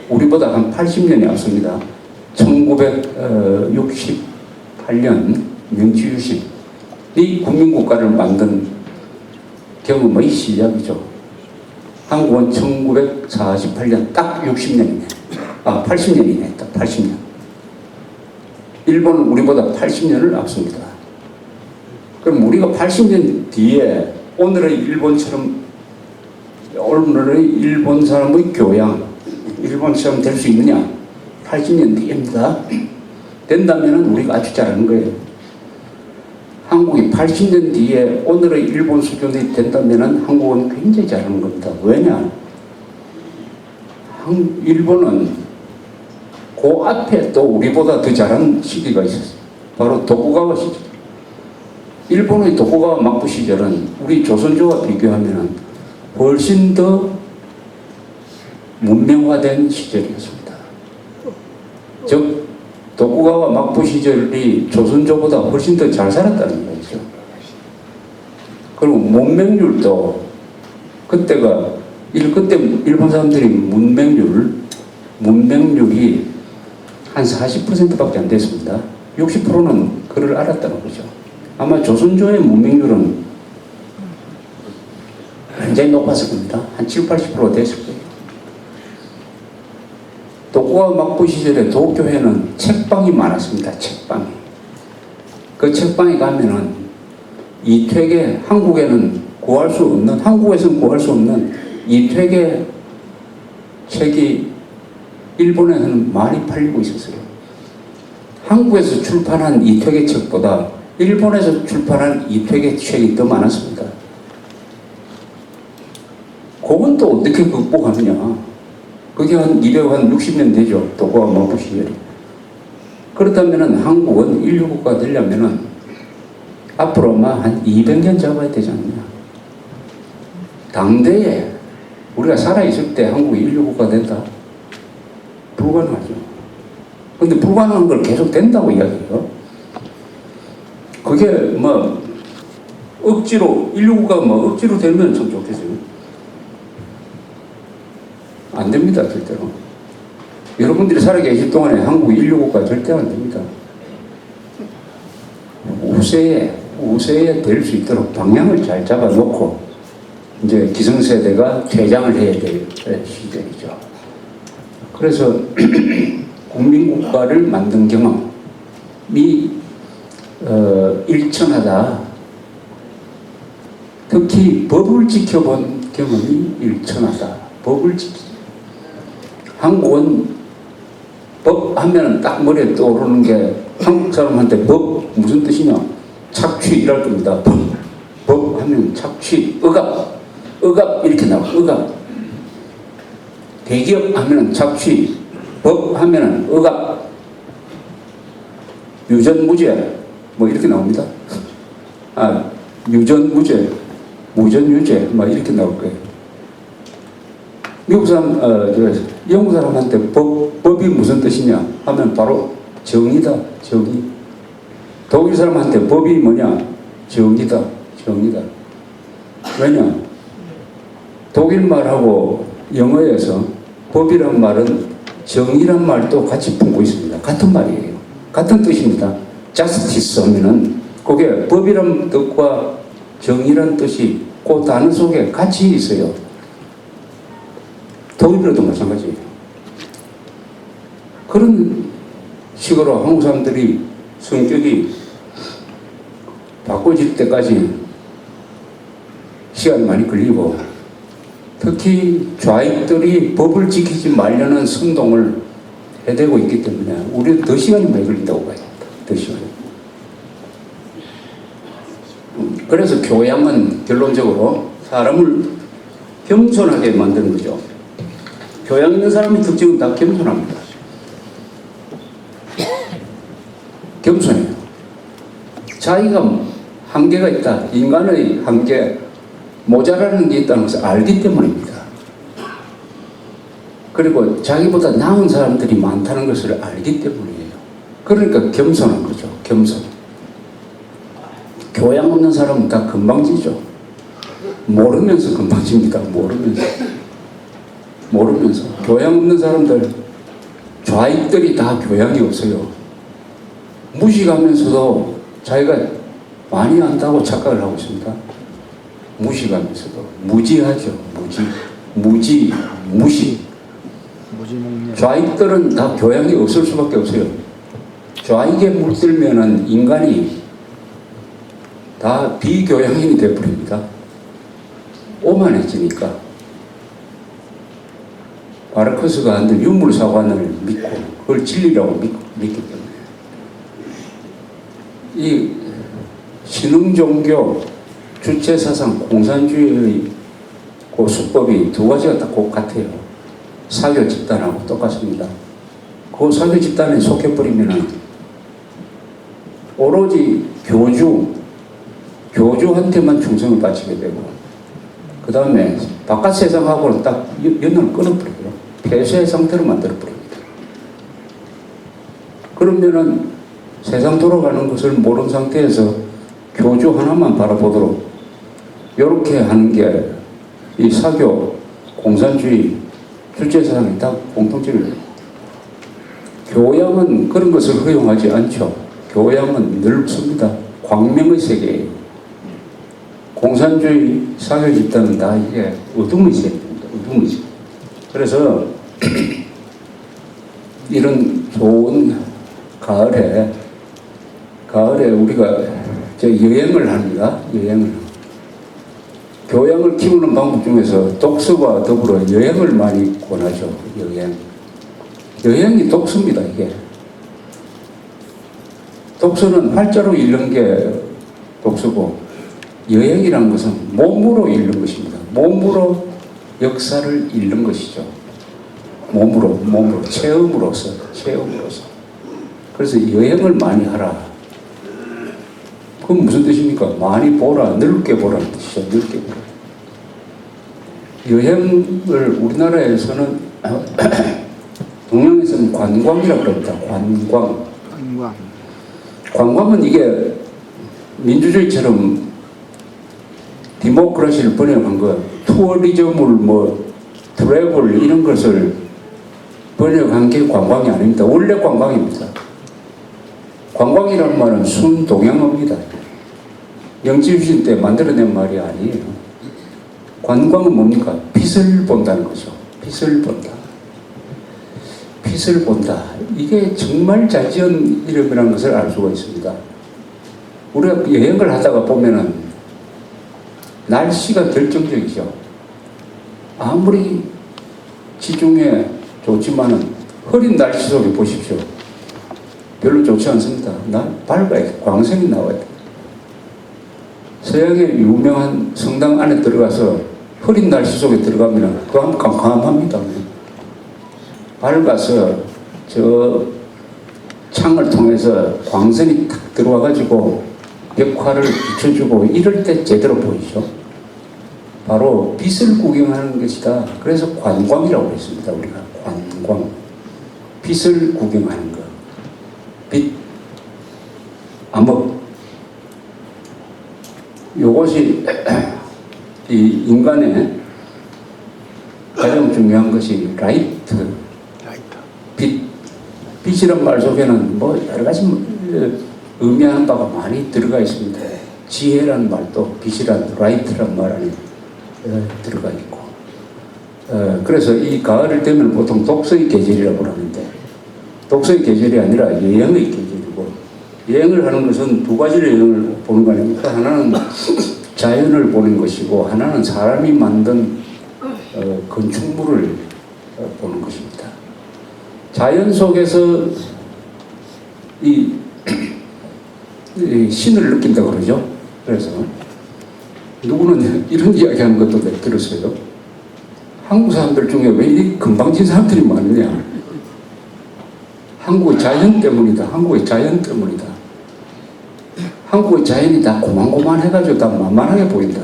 우리보다 한 80년이 앞섭니다. 1968년 명치유신이 국민국가를 만든 경험의 시작이죠. 한국은 1948년 딱 60년이네. 80년이네. 딱 80년. 일본은 우리보다 80년을 앞섭니다. 그럼 우리가 80년 뒤에 오늘의 일본처럼, 오늘의 일본 사람의 교양, 일본처럼 될 수 있느냐? 80년 뒤입니다. 된다면 우리가 아주 잘하는 거예요. 한국이 80년 뒤에 오늘의 일본 수준이 된다면 한국은 굉장히 잘하는 겁니다. 왜냐? 일본은 그 앞에 또 우리보다 더 잘한 시기가 있었어요. 바로 도쿠가와 시절. 일본의 도쿠가와 막부 시절은 우리 조선조와 비교하면 훨씬 더 문명화된 시절이었습니다. 즉 도쿠가와 막부 시절이 조선조보다 훨씬 더 잘 살았다는 거죠. 그리고 문맹률도 그때 일본 사람들이 문맹률이 한 40%밖에 안 됐습니다. 60%는 그를 알았다는 거죠. 아마 조선조의 문맹률은 굉장히 높았을 겁니다. 한 7, 80% 됐을 거예요. 도쿠가와 막부 시절에 도쿄에는 책방이 많았습니다. 책방이. 그 책방에 가면은 이택의 한국에서는 구할 수 없는 이택의 책이 일본에서는 많이 팔리고 있었어요. 한국에서 출판한 이택의 책보다 일본에서 출판한 이택의 책이 더 많았습니다. 그건 또 어떻게 극복하느냐? 그게 한 260년 되죠. 도쿠가와 막부 시절이. 그렇다면 한국은 인류국가 되려면 앞으로 아마 한 200년 잡아야 되지 않느냐. 당대에 우리가 살아있을 때 한국이 인류국가 된다? 불가능하죠. 근데 불가능한 걸 계속 된다고 이야기해요. 그게 억지로, 인류국가가 억지로 되면 참 좋겠어요. 안 됩니다, 절대로. 여러분들이 살아계실 동안에 한국 인류국가 절대 안 됩니다. 우세에 될 수 있도록 방향을 잘 잡아놓고, 이제 기성세대가 퇴장을 해야 될 시절이죠. 그래서, 국민국가를 만든 경험이, 일천하다. 특히 법을 지켜본 경험이 일천하다. 법을 한국은 법 하면 딱 머리에 떠오르는 게 한국 사람한테 법 무슨 뜻이냐? 착취 이럴 겁니다. 법 하면 착취, 억압 이렇게 나와. 억압. 대기업 하면 착취, 법 하면 억압, 유전무죄 이렇게 나옵니다. 유전무죄, 무전유죄 이렇게 나올 거예요. 미국 사람, 영국 사람한테 법이 무슨 뜻이냐 하면 바로 정의다, 정의. 독일 사람한테 법이 뭐냐? 정의다, 정의다. 왜냐? 독일 말하고 영어에서 법이란 말은 정의란 말도 같이 품고 있습니다. 같은 말이에요. 같은 뜻입니다. justice 하면은 그게 법이란 뜻과 정의란 뜻이 그 단어 속에 같이 있어요. 독일어도 마찬가지예요. 그런 식으로 한국 사람들이 성격이 바꿔질 때까지 시간이 많이 걸리고, 특히 좌익들이 법을 지키지 말려는 선동을 해대고 있기 때문에 우리도 더 시간이 많이 걸린다고 봐요. 더 시간이. 그래서 교양은 결론적으로 사람을 겸손하게 만드는 거죠. 교양 있는 사람의 특징은 다 겸손합니다. 겸손해요. 자기가 한계가 있다. 인간의 한계, 모자라는 게 있다는 것을 알기 때문입니다. 그리고 자기보다 나은 사람들이 많다는 것을 알기 때문이에요. 그러니까 겸손한 거죠. 겸손. 교양 없는 사람은 다 건방지죠. 모르면서 건방집니다. 모르면서. 모르면서 교양 없는 사람들, 좌익들이 다 교양이 없어요. 무식하면서도 자기가 많이 안다고 착각을 하고 있습니다. 무식하면서도 무지하죠. 무식. 좌익들은 다 교양이 없을 수밖에 없어요. 좌익에 물들면은 인간이 다 비교양인이 되어버립니다. 오만해지니까. 마르크스가 한들 유물사관을 믿고 그걸 진리라고 믿기 때문에 이 신흥종교, 주체사상, 공산주의의 그 수법이 두 가지가 딱 같아요. 사교 집단하고 똑같습니다. 그 사교 집단에 속해버리면 오로지 교주한테만 충성을 바치게 되고 그 다음에 바깥 세상하고는 딱 연을 끊어버려요. 폐쇄 상태로 만들어버립니다. 그러면은 세상 돌아가는 것을 모르는 상태에서 교주 하나만 바라보도록 이렇게 하는 게 이 사교, 공산주의, 주체사상이 다 공통점이에요. 교양은 그런 것을 허용하지 않죠. 교양은 넓습니다. 광명의 세계예요. 공산주의, 사교 집단은 다 이게 어둠의 세계입니다. 어둠의 세계. 그래서 이런 좋은 가을에 우리가 여행을 합니다. 교양을 키우는 방법 중에서 독서와 더불어 여행을 많이 권하죠. 여행이 독서입니다. 이게 독서는 활자로 읽는 게 독서고 여행이라는 것은 몸으로 읽는 것입니다. 몸으로 역사를 읽는 것이죠. 몸으로 체험으로서. 그래서 여행을 많이 하라. 그건 무슨 뜻입니까? 많이 보라, 넓게 보라는 뜻이죠. 넓게 보라. 여행을 우리나라에서는 동양에서는 관광이라고 그럽니다. 관광은 이게 민주주의처럼 디모크라시를 번역한 거, 투어리즘을 트래블 이런 것을 번역한 게 관광이 아닙니다. 원래 관광입니다. 관광이라는 말은 순동양어입니다. 영지유신 때 만들어낸 말이 아니에요. 관광은 뭡니까? 빛을 본다는 거죠. 빛을 본다. 이게 정말 잘 지은 이름이라는 것을 알 수가 있습니다. 우리가 여행을 하다가 보면은 날씨가 결정적이죠. 아무리 지중해 좋지만은 흐린 날씨 속에 보십시오. 별로 좋지 않습니다. 밝아야 광선이 나와야 돼. 서양의 유명한 성당 안에 들어가서 흐린 날씨 속에 들어가면 그거 한번 깜깜합니다. 밝아서 저 창을 통해서 광선이 탁 들어와가지고 벽화를 비춰주고 이럴 때 제대로 보이죠. 바로 빛을 구경하는 것이다. 그래서 관광이라고 했습니다. 우리가 관광. 빛을 구경하는 것. 빛, 암흑. 요것이 이 인간의 가장 중요한 것이 라이트. 빛이란 말 속에는 여러 가지 의미하는 바가 많이 들어가 있습니다. 지혜라는 말도 빛이란 라이트란 말 안에 들어가 있고. 그래서 이 가을을 되면 보통 독서의 계절이라고 하는데 독서의 계절이 아니라 여행의 계절이고 여행을 하는 것은 두 가지의 여행을 보는 거 아닙니까? 하나는 자연을 보는 것이고 하나는 사람이 만든 건축물을 보는 것입니다. 자연 속에서 이 신을 느낀다고 그러죠. 그래서 누구는 이런 이야기 하는 것도 내가 들었어요. 한국 사람들 중에 왜 이 건방진 사람들이 많으냐. 한국의 자연 때문이다. 한국의 자연이 다 고만고만해가지고 다 만만하게 보인다.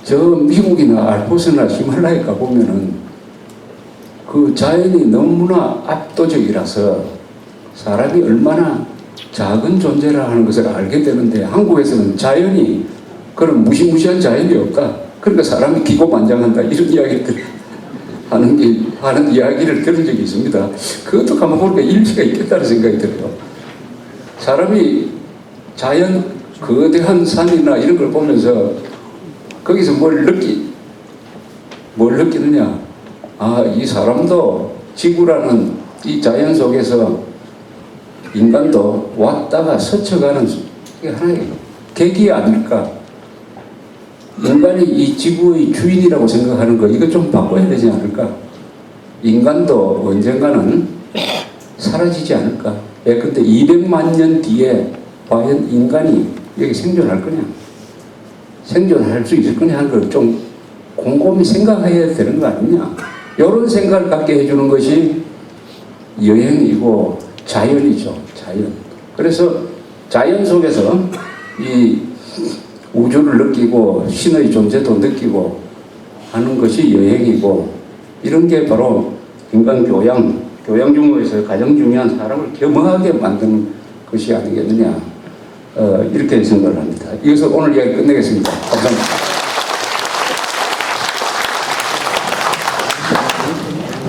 저 미국이나 알프스나 히말라야 가보면은 그 자연이 너무나 압도적이라서 사람이 얼마나 작은 존재라 하는 것을 알게 되는데 한국에서는 자연이 그런 무시무시한 자연이 없다. 그러니까 사람이 기고만장한다. 이런 이야기를 하는 이야기를 들은 적이 있습니다. 그것도 가만 보니까 일치가 있겠다는 생각이 들어요. 사람이 자연 거대한 산이나 이런 걸 보면서 거기서 뭘 느끼느냐? 아, 이 사람도 지구라는 이 자연 속에서 인간도 왔다가 스쳐가는 이게 하나의 계기 아닐까? 인간이 이 지구의 주인이라고 생각하는 거 이거 좀 바꿔야 되지 않을까? 인간도 언젠가는 사라지지 않을까? 예, 근데 200만 년 뒤에 과연 인간이 여기 생존할 거냐? 생존할 수 있을 거냐 하는 걸 좀 곰곰이 생각해야 되는 거 아니냐? 이런 생각을 갖게 해주는 것이 여행이고 자연이죠. 자연. 그래서 자연 속에서 이 우주를 느끼고 신의 존재도 느끼고 하는 것이 여행이고, 이런 게 바로 인간 교양 중에서 가장 중요한 사람을 겸허하게 만드는 것이 아니겠느냐, 이렇게 생각을 합니다. 이것을 오늘 이야기 끝내겠습니다. 감사합니다.